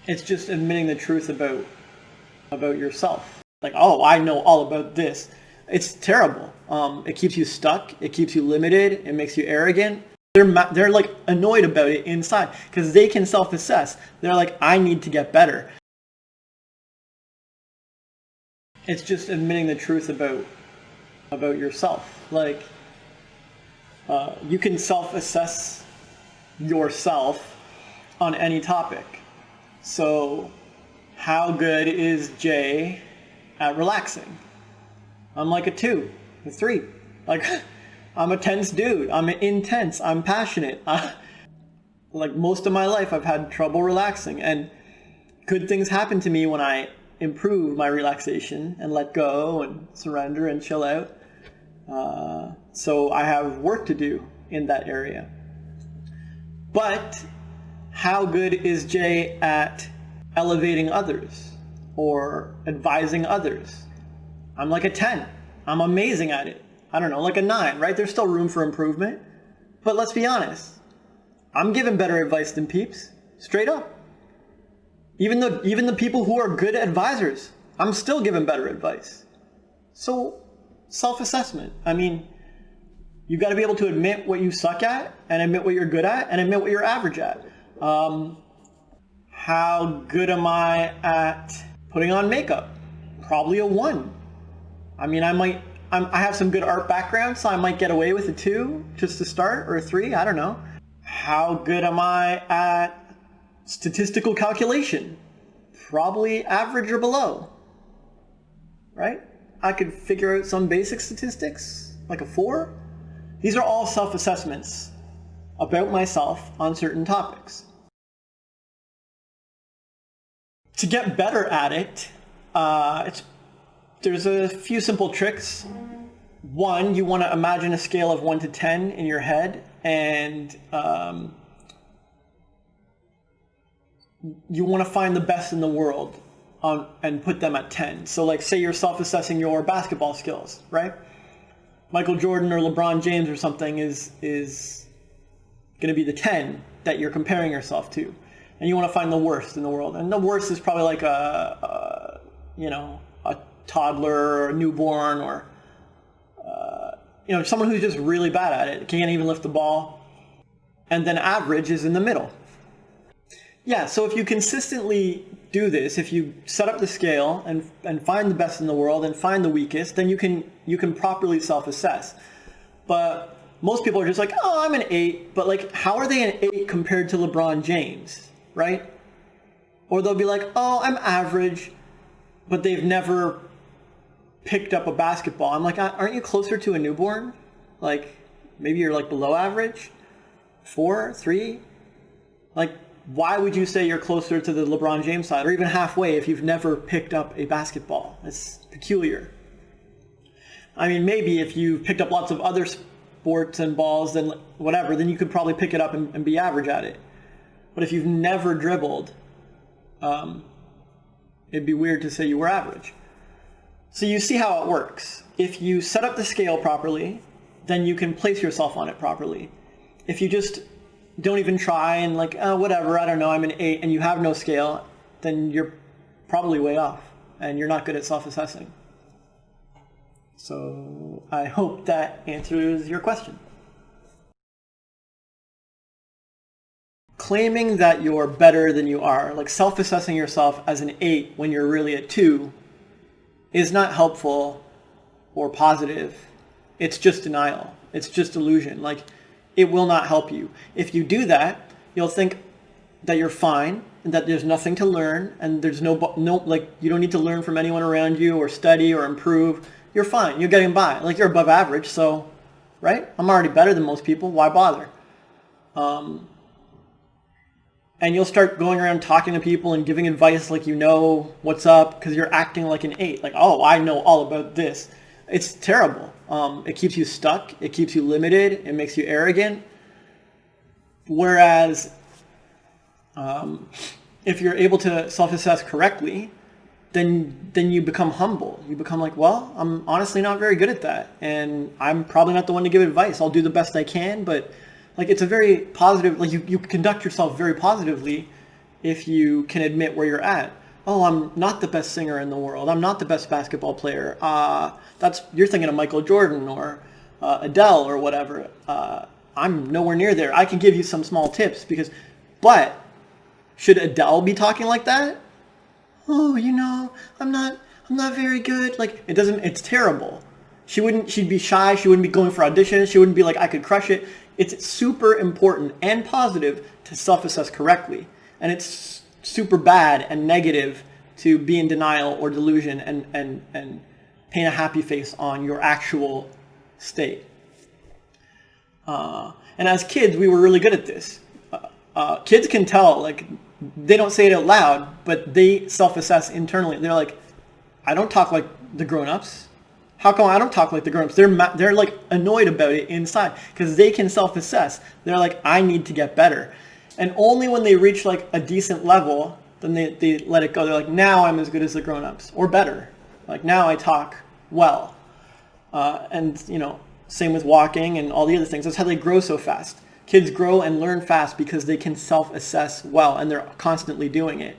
It's just admitting the truth about yourself. Like, oh, I know all about this. It's terrible. It keeps you stuck. It keeps you limited. It makes you arrogant. They're like annoyed about it inside because they can self-assess. They're like, I need to get better. It's just admitting the truth about yourself. Like, you can self-assess yourself on any topic. So, how good is Jay at relaxing? I'm like a 2, a 3. Like, I'm a tense dude. I'm intense. I'm passionate. Like, most of my life, I've had trouble relaxing. And good things happen to me when I improve my relaxation and let go and surrender and chill out. So I have work to do in that area. But how good is Jay at elevating others or advising others? I'm like a 10. I'm amazing at it. I don't know, like a 9, right? There's still room for improvement. But let's be honest. I'm giving better advice than peeps. Straight up. Even the people who are good advisors, I'm still giving better advice. So, self-assessment. I mean, you got to be able to admit what you suck at, and admit what you're good at, and admit what you're average at. How good am I at putting on makeup? Probably a 1. I mean, I have some good art background, so I might get away with a 2 just to start, or a 3, I don't know. How good am I at statistical calculation? Probably average or below, right? I could figure out some basic statistics, like a 4. These are all self-assessments about myself on certain topics. To get better at it, there's a few simple tricks. 1, you want to imagine a scale of 1 to 10 in your head, and you want to find the best in the world and put them at 10. So like, say you're self-assessing your basketball skills, right? Michael Jordan or LeBron James or something is going to be the 10 that you're comparing yourself to. And you want to find the worst in the world. And the worst is probably like a toddler or a newborn, or someone who's just really bad at it, can't even lift the ball. And then average is in the middle. Yeah, so if you consistently do this, if you set up the scale and find the best in the world and find the weakest, then you can properly self-assess. But most people are just like, oh, I'm an 8, but like, how are they an 8 compared to LeBron James, right? Or they'll be like, oh, I'm average, but they've never picked up a basketball. I'm like, aren't you closer to a newborn? Like, maybe you're like below average? 4, 3? Like, why would you say you're closer to the LeBron James side, or even halfway, if you've never picked up a basketball? It's peculiar. I mean, maybe if you picked up lots of other sports and balls, then whatever, then you could probably pick it up and be average at it. But if you've never dribbled, it'd be weird to say you were average. So you see how it works. If you set up the scale properly, then you can place yourself on it properly. If you just don't even try and like, oh, whatever, I don't know, I'm an 8, and you have no scale, then you're probably way off and you're not good at self-assessing. So I hope that answers your question. Claiming that you're better than you are, like self-assessing yourself as an 8 when you're really a 2, is not helpful or positive. It's just denial. It's just illusion. Like, it will not help you. If you do that, you'll think that you're fine and that there's nothing to learn, and there's no like, you don't need to learn from anyone around you or study or improve. You're fine. You're getting by. Like, you're above average, so, right? I'm already better than most people. Why bother? And you'll start going around talking to people and giving advice like you know what's up, because you're acting like an 8. Like, oh, I know all about this. It's terrible. It keeps you stuck. It keeps you limited. It makes you arrogant. Whereas if you're able to self-assess correctly, then you become humble. You become like, well, I'm honestly not very good at that, and I'm probably not the one to give advice. I'll do the best I can, but like, it's a very positive, like, you conduct yourself very positively if you can admit where you're at. Oh, I'm not the best singer in the world. I'm not the best basketball player. You're thinking of Michael Jordan or Adele or whatever. I'm nowhere near there. I can give you some small tips but should Adele be talking like that? Oh, I'm not very good. Like, it's terrible. She'd be shy. She wouldn't be going for auditions. She wouldn't be like, I could crush it. It's super important and positive to self-assess correctly. And it's super bad and negative to be in denial or delusion and paint a happy face on your actual state. And as kids, we were really good at this. Kids can tell, like, they don't say it out loud, but they self-assess internally. They're like, I don't talk like the grown-ups. How come I don't talk like the grown-ups? They're like annoyed about it inside because they can self-assess. They're like, I need to get better. And only when they reach like a decent level, then they let it go. They're like, now I'm as good as the grown-ups or better. Like, now I talk well. And same with walking and all the other things. That's how they grow so fast. Kids grow and learn fast because they can self-assess well, and they're constantly doing it.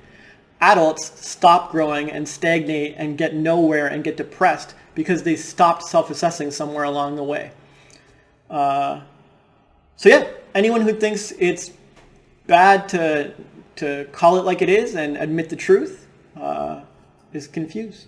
Adults stop growing and stagnate and get nowhere and get depressed because they stopped self-assessing somewhere along the way. Anyone who thinks it's bad to call it like it is and admit the truth is confused.